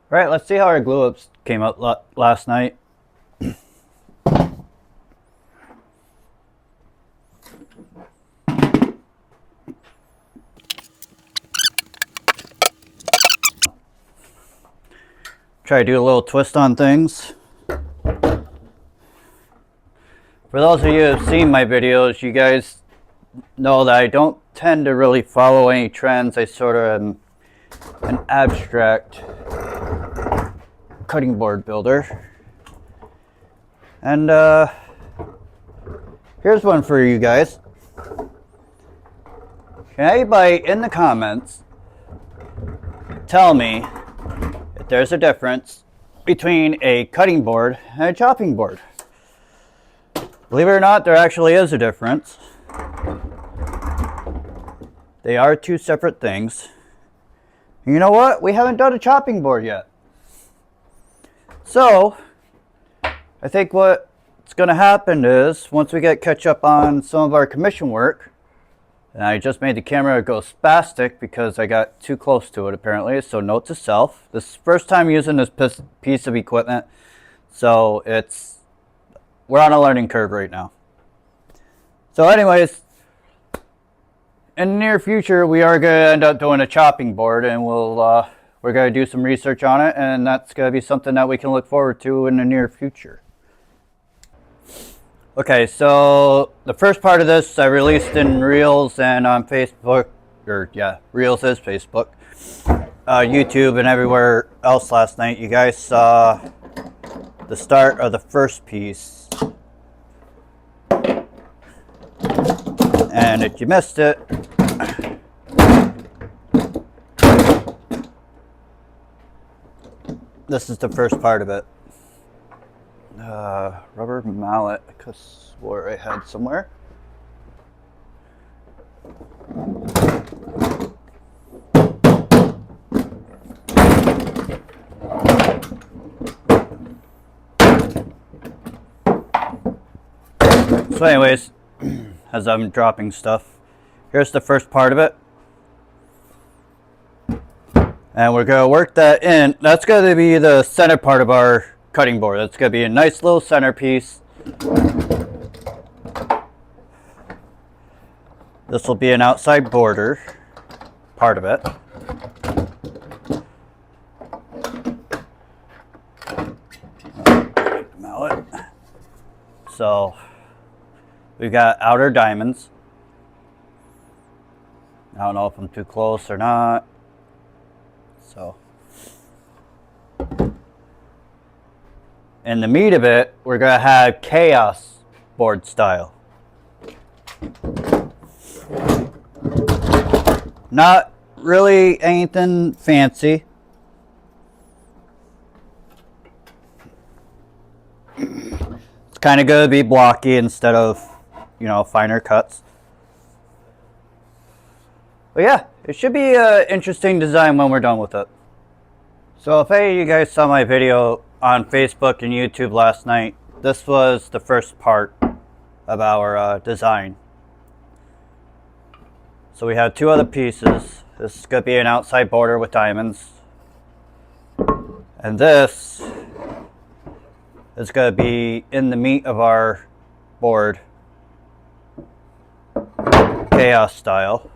Alright, let's see how our glue ups came out last night. Try to do a little twist on things. For those of you who have seen my videos, you guys know that I don't tend to really follow any trends. I sort of am an abstract cutting board builder. And here's one for you guys. Can anybody in the comments tell me if there's a difference between a cutting board and a chopping board? Believe it or not, there actually is a difference. They are two separate things. You know what? We haven't done a chopping board yet. So, I think what's going to happen is, once we catch up on some of our commission work, and I just made the camera go spastic because I got too close to it apparently, so note to self. This is the first time using this piece of equipment, so we're on a learning curve right now. So anyways, in the near future, we are going to end up doing a chopping board, and we're going to do some research on it, and that's going to be something that we can look forward to in the near future. Okay, so the first part of this I released in Reels and on Facebook, Reels is Facebook, YouTube, and everywhere else last night. You guys saw the start of the first piece. And if you missed it, this is the first part of it. Rubber mallet, I could swore I had somewhere. So anyways, as I'm dropping stuff, here's the first part of it. And we're going to work that in. That's going to be the center part of our cutting board. That's going to be a nice little centerpiece. This will be an outside border part of it. Mallet. So we've got outer diamonds. I don't know if I'm too close or not. So in the meat of it, we're going to have chaos board style. Not really anything fancy. It's kind of going to be blocky instead of, finer cuts. But yeah, it should be an interesting design when we're done with it. So if any of you guys saw my video on Facebook and YouTube last night, this was the first part of our design. So we have two other pieces. This is going to be an outside border with diamonds. And this is going to be in the meat of our board, chaos style.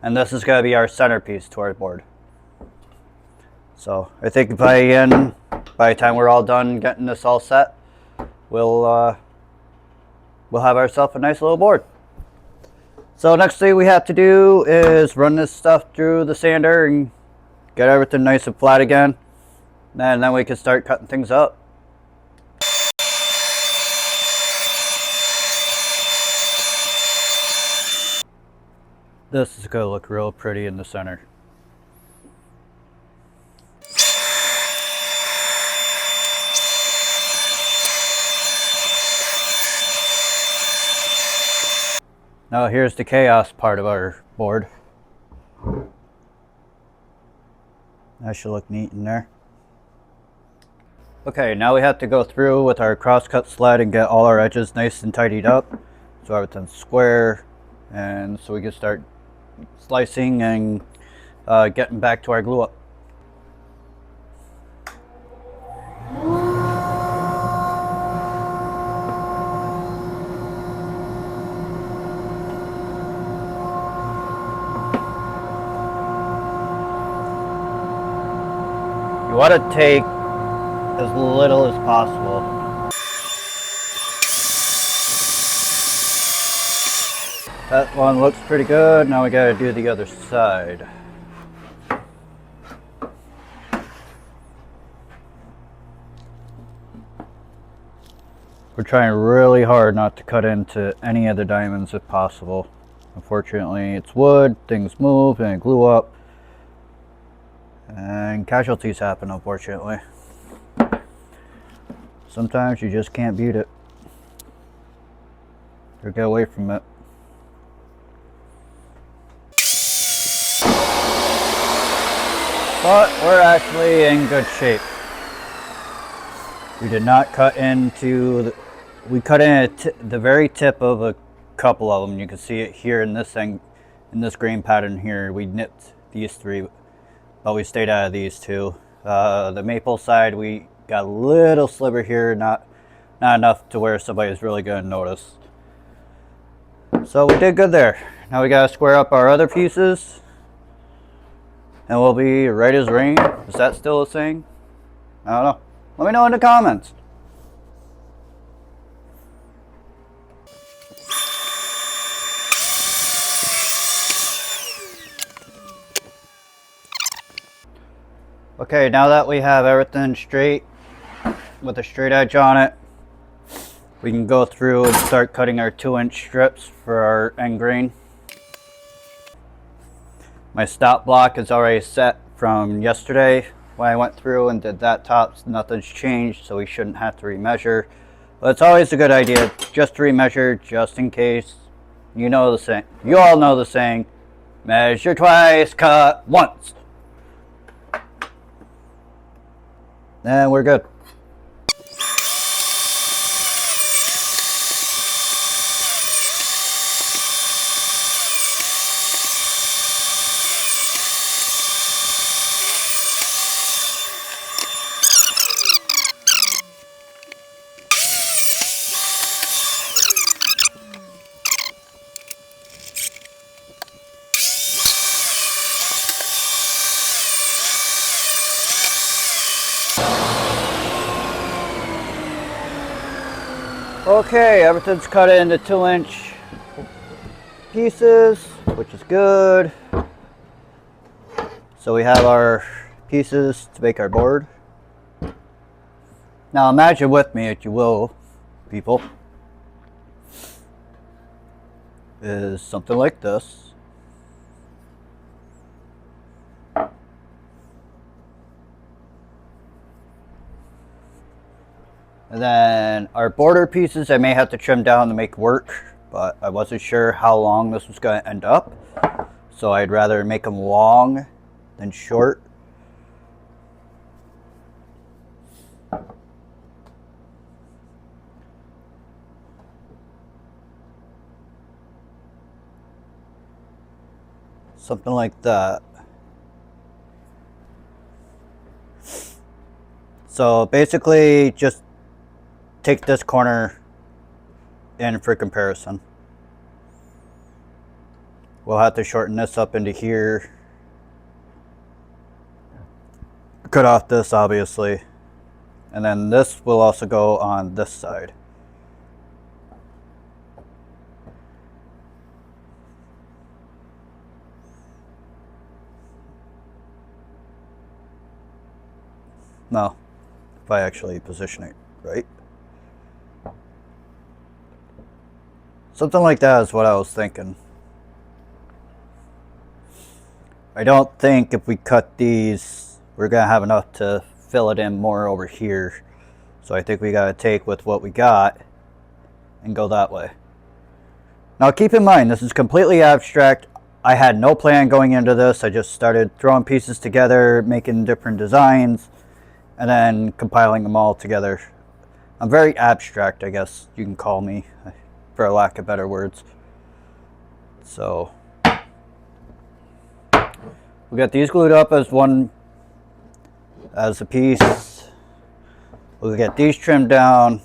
And this is going to be our centerpiece to our board. So I think by the time we're all done getting this all set, we'll have ourselves a nice little board. So next thing we have to do is run this stuff through the sander and get everything nice and flat again. And then we can start cutting things up. This is going to look real pretty in the center. Now here's the chaos part of our board. That should look neat in there. Okay, now we have to go through with our crosscut sled and get all our edges nice and tidied up so everything's square, and so we can start slicing and getting back to our glue up. You want to take as little as possible. That one looks pretty good. Now we gotta do the other side. We're trying really hard not to cut into any of the diamonds if possible. Unfortunately, it's wood, things move, and glue up. And casualties happen, unfortunately. Sometimes you just can't beat it. Or get away from it. But we're actually in good shape. We did not cut into we cut in at the very tip of a couple of them. You can see it here in this thing, in this grain pattern here. We nipped these three, but we stayed out of these two. The maple side, we got a little sliver here, not enough to where somebody's really going to notice. So we did good there. Now we got to square up our other pieces, and we'll be right as rain. Is that still a saying? I don't know. Let me know in the comments. Okay, now that we have everything straight with a straight edge on it, we can go through and start cutting our 2-inch strips for our end grain. My stop block is already set from yesterday when I went through and did that top. Nothing's changed, so we shouldn't have to remeasure. But it's always a good idea just to remeasure, just in case. You know the saying. You all know the saying, measure twice, cut once. And we're good. Okay, everything's cut into 2-inch pieces, which is good. So we have our pieces to make our board. Now imagine with me, if you will, people, is something like this. And then our border pieces I may have to trim down to make work, but I wasn't sure how long this was going to end up. So I'd rather make them long than short. Something like that. So basically just take this corner in for comparison. We'll have to shorten this up into here. Cut off this obviously. And then this will also go on this side. No, if I actually position it right. Something like that is what I was thinking. I don't think if we cut these, we're going to have enough to fill it in more over here. So I think we got to take with what we got and go that way. Now keep in mind, this is completely abstract. I had no plan going into this. I just started throwing pieces together, making different designs, and then compiling them all together. I'm very abstract, I guess you can call me, for lack of better words. So We got these glued up as one, as a piece. We'll get these trimmed down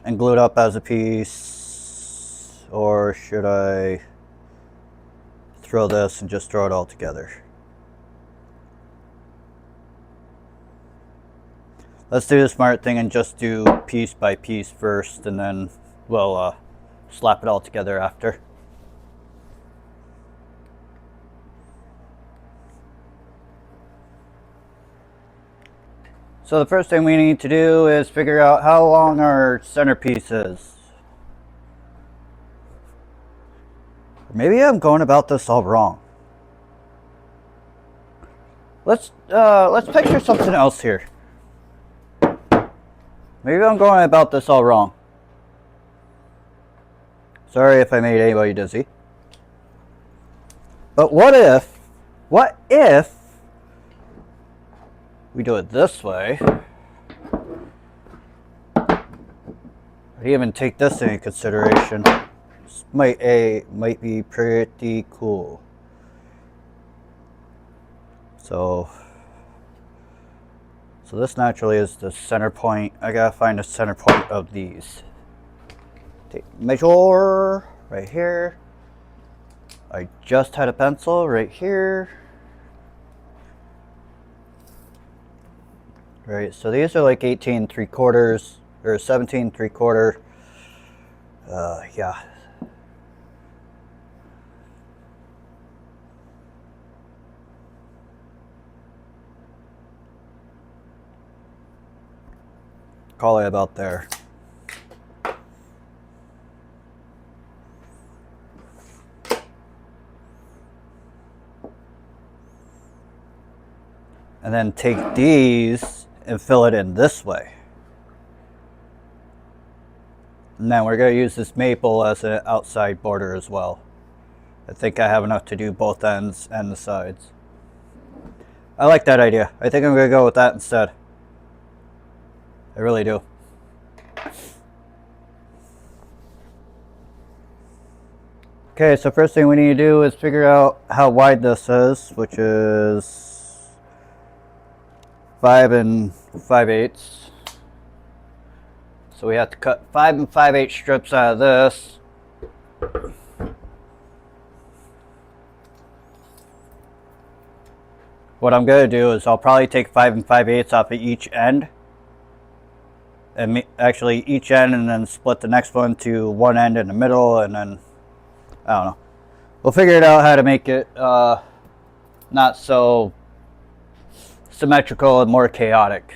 and glued up as a piece. Or should I throw this and just throw it all together? Let's do the smart thing and just do piece by piece first, and then we'll slap it all together after. So the first thing we need to do is figure out how long our centerpiece is. Maybe I'm going about this all wrong. Let's picture something else here. Maybe I'm going about this all wrong. Sorry if I made anybody dizzy. But what if we do it this way? I didn't even take this into consideration. This might be pretty cool. So this naturally is the center point. I gotta find the center point of these. Take measure right here. I just had a pencil right here. Right, so these are like 18 3/4 or 17 3/4. Yeah. Call it about there. And then take these and fill it in this way. And then we're going to use this maple as an outside border as well. I think I have enough to do both ends and the sides. I like that idea. I think I'm going to go with that instead. I really do. Okay, so first thing we need to do is figure out how wide this is, which is 5 5/8. So we have to cut 5 5/8 strips out of this. What I'm going to do is I'll probably take 5 5/8 off of each end. And actually each end, and then split the next one to one end in the middle, and then I don't know. We'll figure it out how to make it not so symmetrical and more chaotic.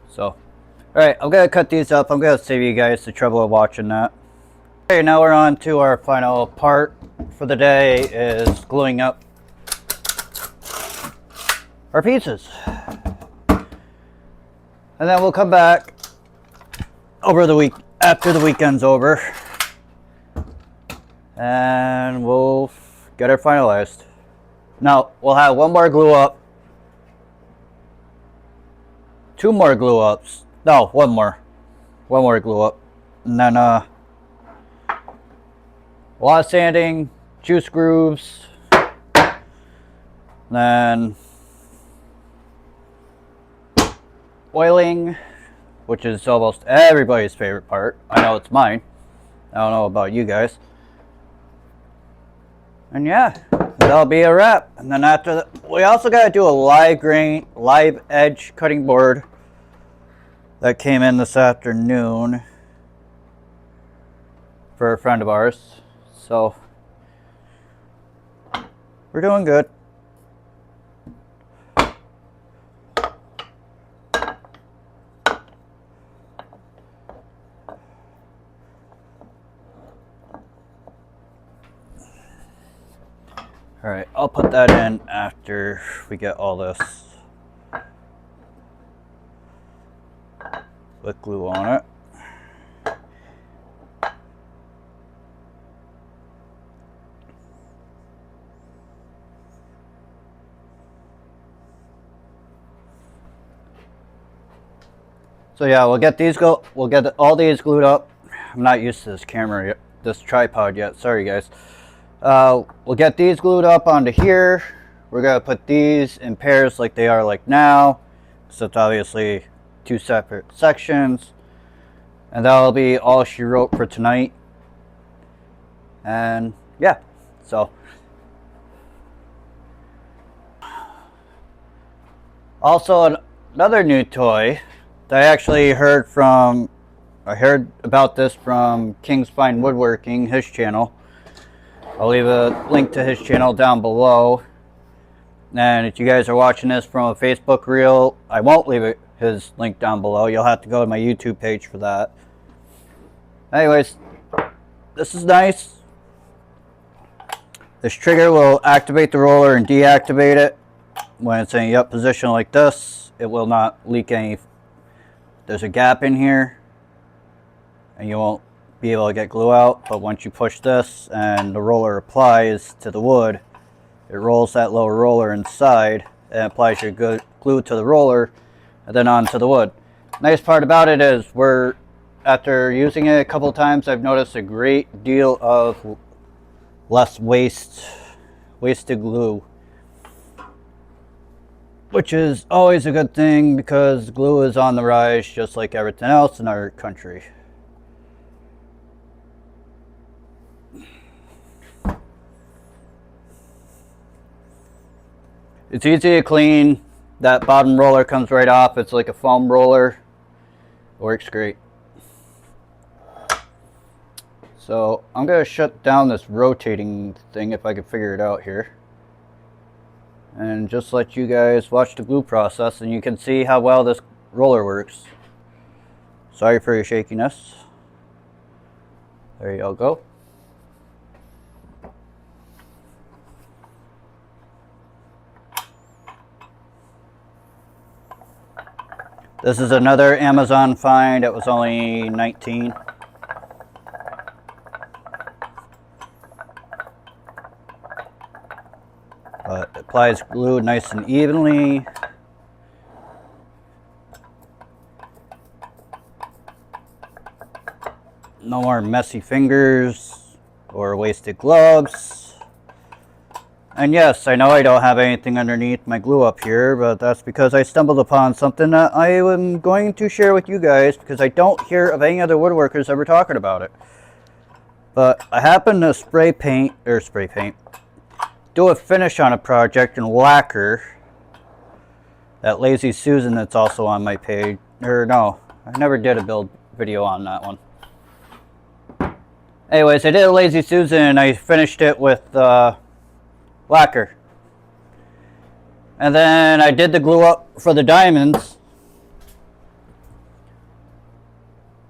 So, alright, I'm going to cut these up. I'm going to save you guys the trouble of watching that. Okay, now we're on to our final part for the day, is gluing up our pieces. And then we'll come back over the week, after the weekend's over, and we'll get her finalized. Now, we'll have one more glue up, 2 more glue ups, no, one more glue up, and then a lot of sanding, juice grooves, then oiling, which is almost everybody's favorite part. I know it's mine. I don't know about you guys. And yeah, that'll be a wrap. And then after that, we also got to do a live edge cutting board that came in this afternoon for a friend of ours. So we're doing good. Alright, I'll put that in after we get all this with glue on it. So yeah, we'll get all these glued up. I'm not used to this camera yet, this tripod yet. Sorry guys. We'll get these glued up onto here. We're gonna put these in pairs like they are like now, except obviously 2 separate sections. And that'll be all she wrote for tonight. And yeah, so. Also, another new toy that I actually heard about this from King's Fine Woodworking, his channel. I'll leave a link to his channel down below. And if you guys are watching this from a Facebook reel, I won't leave his link down below. You'll have to go to my YouTube page for that. Anyways, this is nice. This trigger will activate the roller and deactivate it. When it's in a up position like this, it will not leak any. There's a gap in here and you won't be able to get glue out, but once you push this and the roller applies to the wood, it rolls that little roller inside and applies your glue to the roller and then onto the wood. Nice part about it is after using it a couple of times, I've noticed a great deal of less wasted glue, which is always a good thing because glue is on the rise just like everything else in our country. It's easy to clean. That bottom roller comes right off. It's like a foam roller. Works great. So I'm going to shut down this rotating thing if I can figure it out here. And just let you guys watch the glue process and you can see how well this roller works. Sorry for your shakiness. There you all go. This is another Amazon find. It was only $19. But it applies glue nice and evenly. No more messy fingers or wasted gloves. And yes, I know I don't have anything underneath my glue up here, but that's because I stumbled upon something that I am going to share with you guys because I don't hear of any other woodworkers ever talking about it. But I happened to do a finish on a project in lacquer. That Lazy Susan that's also on my page. Or no, I never did a build video on that one. Anyways, I did a Lazy Susan and I finished it with lacquer. And then I did the glue up for the diamonds.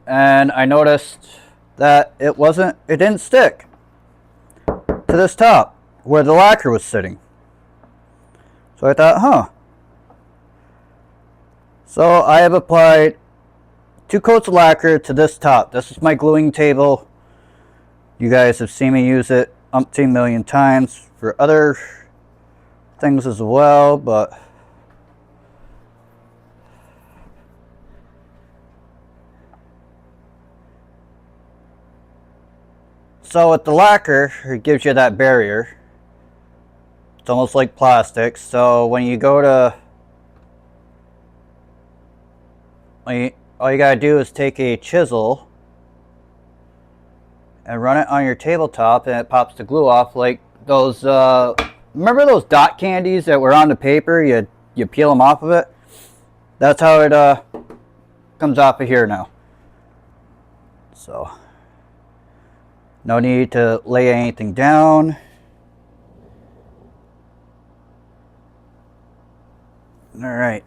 And I noticed that it didn't stick to this top where the lacquer was sitting. So I thought, So I have applied 2 coats of lacquer to this top. This is my gluing table. You guys have seen me use it umpteen million times for other things as well, but so with the lacquer, it gives you that barrier. It's almost like plastic, so when you go to, all you gotta do is take a chisel and run it on your tabletop and it pops the glue off like those, remember those dot candies that were on the paper? You peel them off of it? That's how it comes off of here now. So, no need to lay anything down. Alright.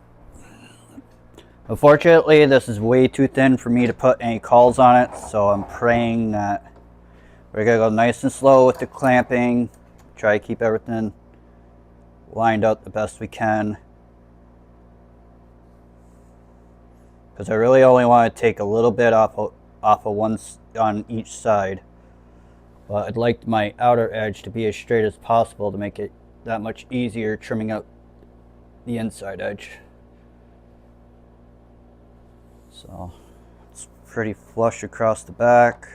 Unfortunately, this is way too thin for me to put any cauls on it, so I'm praying that we're going to go nice and slow with the clamping. Try to keep everything lined up the best we can. Because I really only want to take a little bit off of one on each side. But I'd like my outer edge to be as straight as possible to make it that much easier trimming out the inside edge. So it's pretty flush across the back.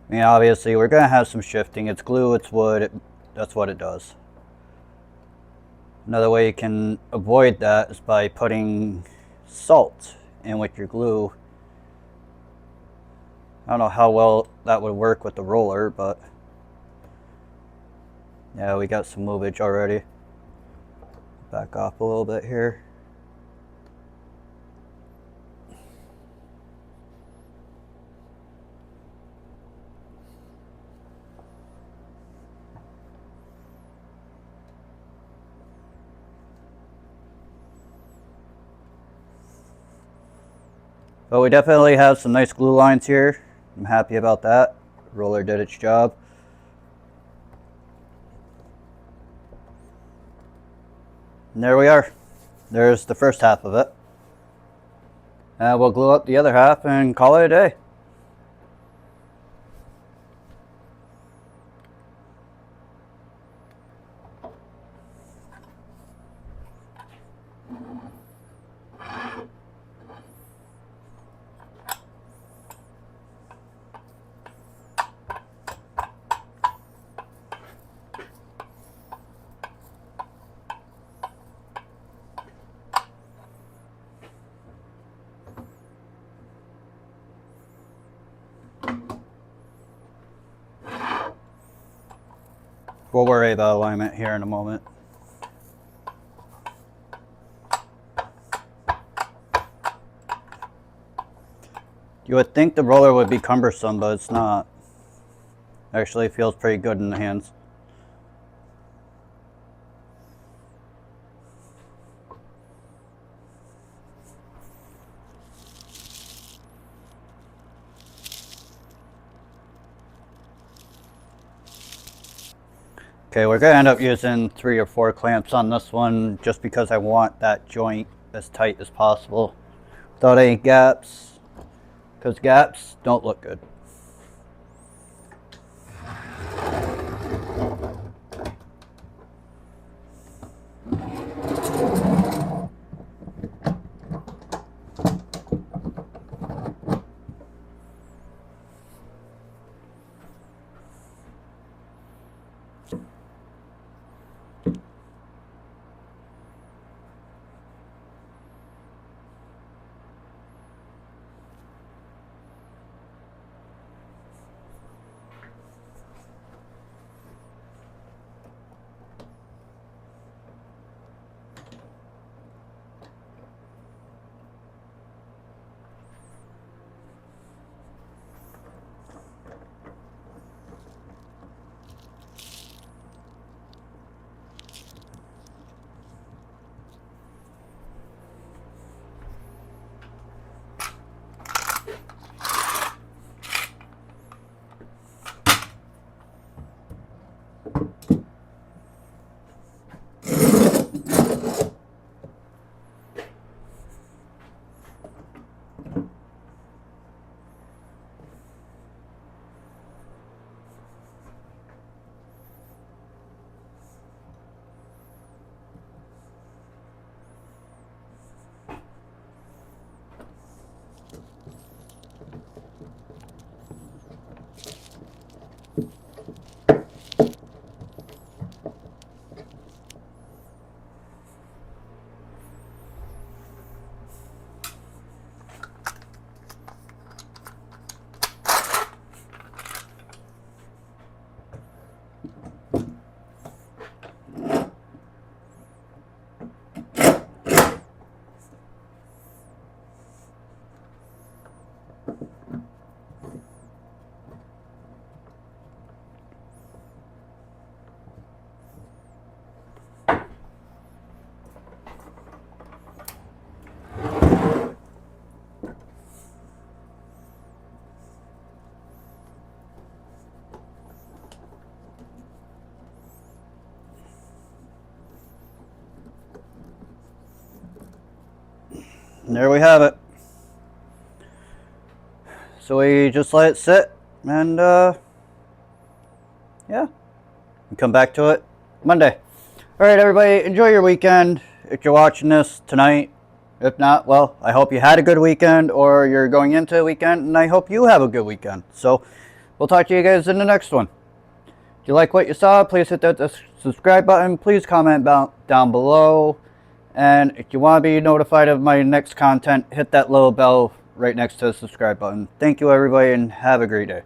I mean, obviously we're going to have some shifting. It's glue, it's wood, that's what it does. Another way you can avoid that is by putting salt in with your glue. I don't know how well that would work with the roller, but yeah, we got some movage already. Back off a little bit here. But we definitely have some nice glue lines here. I'm happy about that. The roller did its job. And there we are. There's the first half of it. And we'll glue up the other half and call it a day. We'll worry about alignment here in a moment. You would think the roller would be cumbersome, but it's not. Actually, it feels pretty good in the hands. Okay, we're going to end up using 3 or 4 clamps on this one just because I want that joint as tight as possible without any gaps, because gaps don't look good. And there we have it. So we just let it sit and yeah, we come back to it Monday. All right, everybody, enjoy your weekend. If you're watching this tonight, If not, well, I hope you had a good weekend or you're going into a weekend, and I hope you have a good weekend. So we'll talk to you guys in the next one. If you like what you saw, please hit that subscribe button. Please comment down below. And if you want to be notified of my next content, hit that little bell right next to the subscribe button. Thank you, everybody, and have a great day.